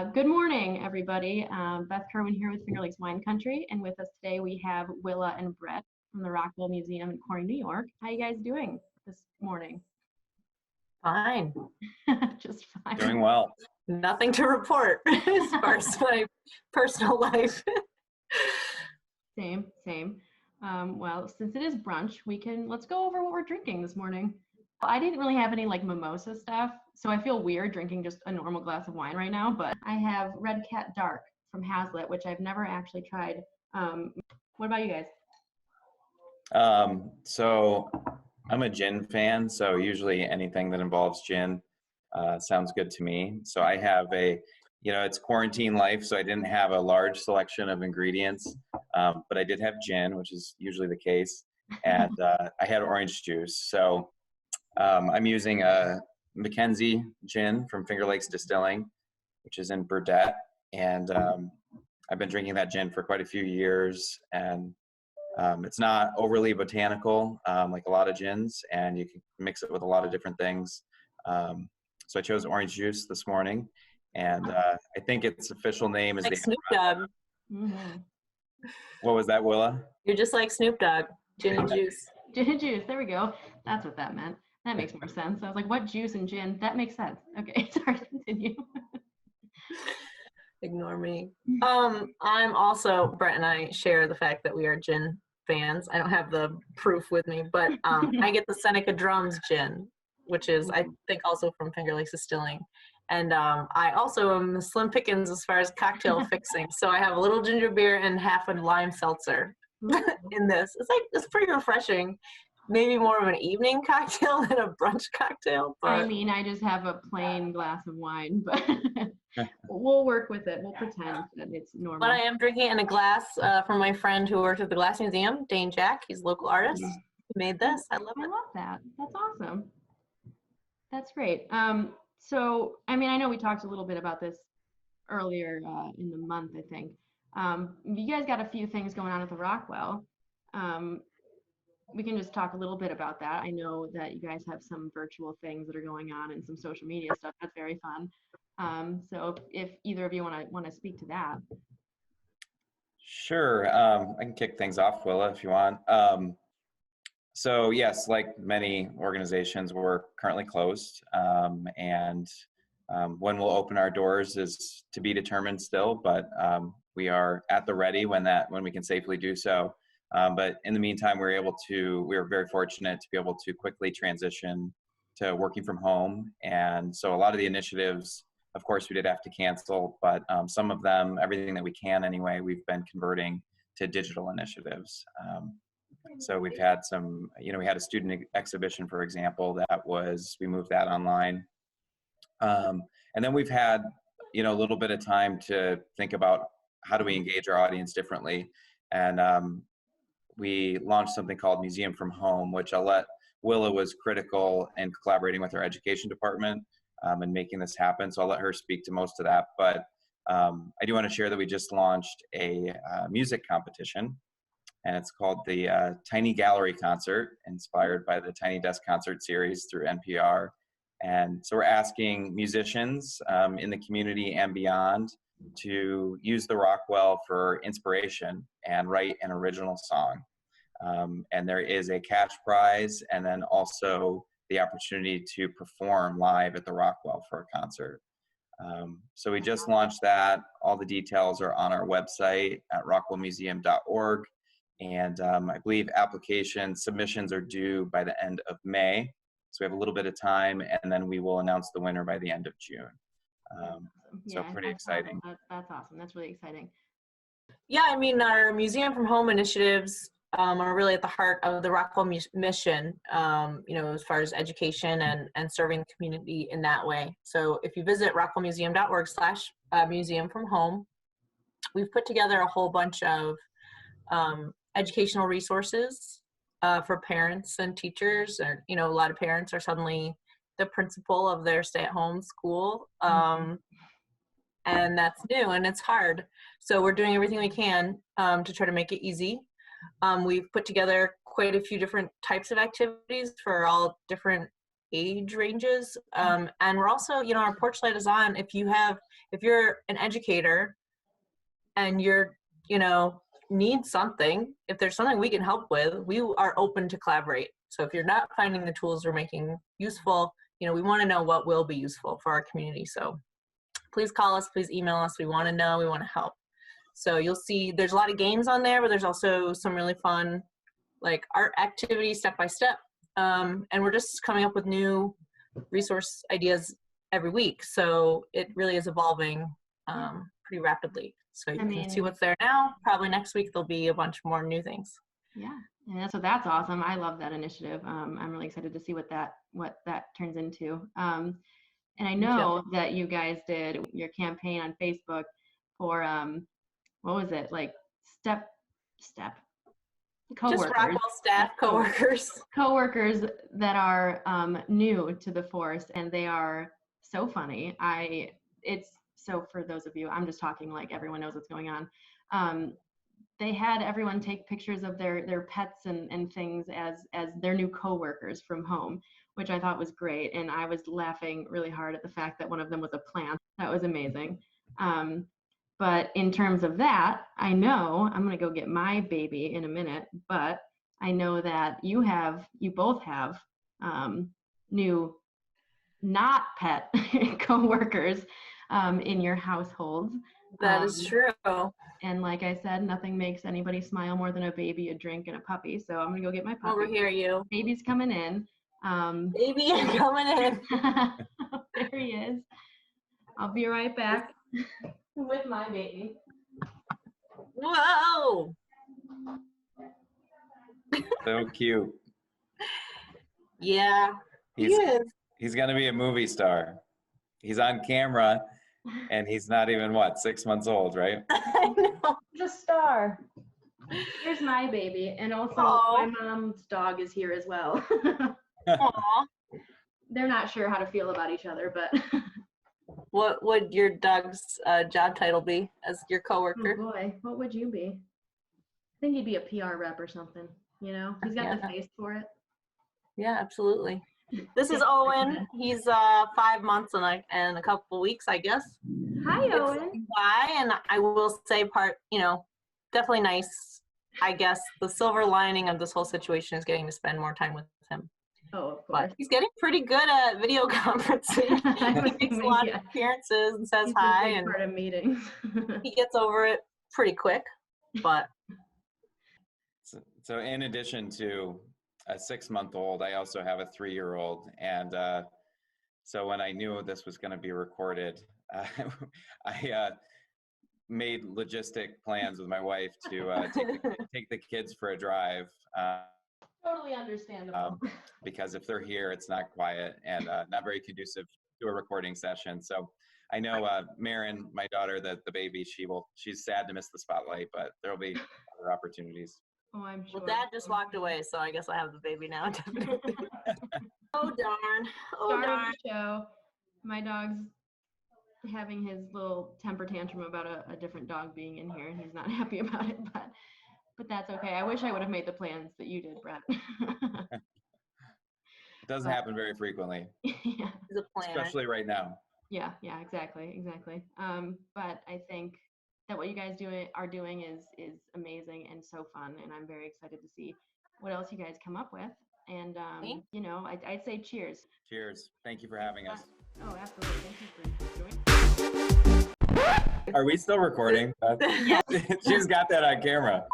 Good morning, everybody. Beth Kerwin here with Finger Lakes Wine Country, and with us today we have Willa and Brett from the Rockwell Museum in Corning, New York. How you guys doing this morning? Fine. Just fine. Doing well. Nothing to report as far as my personal life. Same. Well, since it is brunch, let's go over what we're drinking this morning. I didn't really have any like mimosa stuff, so I feel weird drinking just a normal glass of wine right now, but I have Red Cat Dark from Hazlitt, which I've never actually tried. What about you guys? So I'm a gin fan, so usually anything that involves gin sounds good to me. So I have it's quarantine life, so I didn't have a large selection of ingredients, but I did have gin, which is usually the case, and I had orange juice. So I'm using a Mackenzie gin from Finger Lakes Distilling, which is in Burdett, and I've been drinking that gin for quite a few years, and it's not overly botanical like a lot of gins, and you can mix it with a lot of different things. So I chose orange juice this morning, and I think its official name is like Snoop Dogg. Mm-hmm. What was that, Willa? You're just like Snoop Dogg, gin and juice. Gin and juice, there we go. That's what that meant. That makes more sense. I was like, what juice and gin? That makes sense. Okay, sorry, continue. Ignore me. I'm also, Brett and I share the fact that we are gin fans. I don't have the proof with me, but I get the Seneca Drums gin, which is, I think, also from Finger Lakes Distilling. And I also am slim pickings as far as cocktail fixing. So I have a little ginger beer and half a lime seltzer in this. It's pretty refreshing. Maybe more of an evening cocktail than a brunch cocktail. But I mean, I just have a plain glass of wine, but we'll work with it. We'll pretend that it's normal. But I am drinking in a glass from my friend who works at the Glass Museum, Dane Jack. He's a local artist. He made this. I love it. I love that. That's awesome. That's great. So, I mean, I know we talked a little bit about this earlier in the month, I think. You guys got a few things going on at the Rockwell. We can just talk a little bit about that. I know that you guys have some virtual things that are going on and some social media stuff. That's very fun. So if either of you want to speak to that. Sure. I can kick things off, Willa, if you want. So yes, like many organizations, we're currently closed, and when we'll open our doors is to be determined still, but we are at the ready when we can safely do so. But in the meantime, we were very fortunate to be able to quickly transition to working from home. And so a lot of the initiatives, of course, we did have to cancel, but some of them, everything that we can anyway, we've been converting to digital initiatives. So we've had we had a student exhibition, for example, we moved that online. And then we've had, a little bit of time to think about how do we engage our audience differently. And we launched something called Museum from Home, which Willa was critical in collaborating with our education department and making this happen. So I'll let her speak to most of that. But I do want to share that we just launched a music competition, and it's called the Tiny Gallery Concert, inspired by the Tiny Desk Concert series through NPR. And so we're asking musicians in the community and beyond to use the Rockwell for inspiration and write an original song. And there is a cash prize, and then also the opportunity to perform live at the Rockwell for a concert. So we just launched that. All the details are on our website at rockwellmuseum.org. And I believe submissions are due by the end of May. So we have a little bit of time, and then we will announce the winner by the end of June. So pretty exciting. That's awesome. That's really exciting. Yeah, I mean, our Museum from Home initiatives are really at the heart of the Rockwell mission, as far as education and serving the community in that way. So if you visit rockwellmuseum.org/museum from home, we've put together a whole bunch of educational resources for parents and teachers. Or, a lot of parents are suddenly the principal of their stay-at-home school. And that's new and it's hard. So we're doing everything we can to try to make it easy. We've put together quite a few different types of activities for all different age ranges. And we're also, our porch light is on. If you're an educator and you're, need something, if there's something we can help with, we are open to collaborate. So if you're not finding the tools we're making useful, we want to know what will be useful for our community. So please call us, please email us. We want to know, we want to help. So you'll see there's a lot of games on there, but there's also some really fun like art activities step by step. And we're just coming up with new resource ideas every week. So it really is evolving pretty rapidly. So you can see what's there now. Probably next week there'll be a bunch more new things. Yeah, and that's awesome. I love that initiative. I'm really excited to see what that turns into. And I know that you guys did your campaign on Facebook for what was it, like step coworkers, just Rockwell staff coworkers that are new to the force, and they are so funny. It's so, for those of you, I'm just talking like everyone knows what's going on. They had everyone take pictures of their pets and things as their new coworkers from home, which I thought was great. And I was laughing really hard at the fact that one of them was a plant. That was amazing. But in terms of that, I know I'm going to go get my baby in a minute, but I know that you both have new not pet coworkers in your households. That is true. And like I said, nothing makes anybody smile more than a baby, a drink, and a puppy. So I'm going to go get my puppy. Over here, Baby's coming in. Baby is coming in. There he is. I'll be right back with my baby. Whoa! So cute. Yeah, he is. He's going to be a movie star. He's on camera, and he's not even, 6 months old, right? I know. He's a star. Here's my baby. And also, my mom's dog is here as well. Aww. They're not sure how to feel about each other, but... What would your dog's job title be as your coworker? Oh boy, what would you be? I think he'd be a PR rep or something. He's got the face for it. Yeah, absolutely. This is Owen. He's 5 months and a couple weeks, I guess. Hi, Owen. Hi, and I will say definitely nice. I guess the silver lining of this whole situation is getting to spend more time with him. Oh, of course. But he's getting pretty good at video conferencing. He makes a lot of appearances and says hi. And part of meetings. He gets over it pretty quick, but. So in addition to a 6-month-old, I also have a 3-year-old. And so when I knew this was going to be recorded, I made logistic plans with my wife to take the kids for a drive. Totally understandable. Because if they're here, it's not quiet and not very conducive to a recording session. So I know Marin, my daughter, the baby, she's sad to miss the spotlight, but there'll be other opportunities. Oh, I'm sure. Well, Dad just walked away, so I guess I have the baby now. Oh, darn. Oh, Start darn. of the show. My dog's having his little temper tantrum about a different dog being in here, and he's not happy about it, but that's okay. I wish I would have made the plans that you did, Brett. It doesn't happen very frequently. Yeah. He's a planner. Especially right now. Yeah, exactly. But I think that what you guys are doing is amazing and so fun, and I'm very excited to see what else you guys come up with. And I'd say cheers. Cheers. Thank you for having us. Oh, absolutely. Thank you for joining. Are we still recording? She's got that on camera.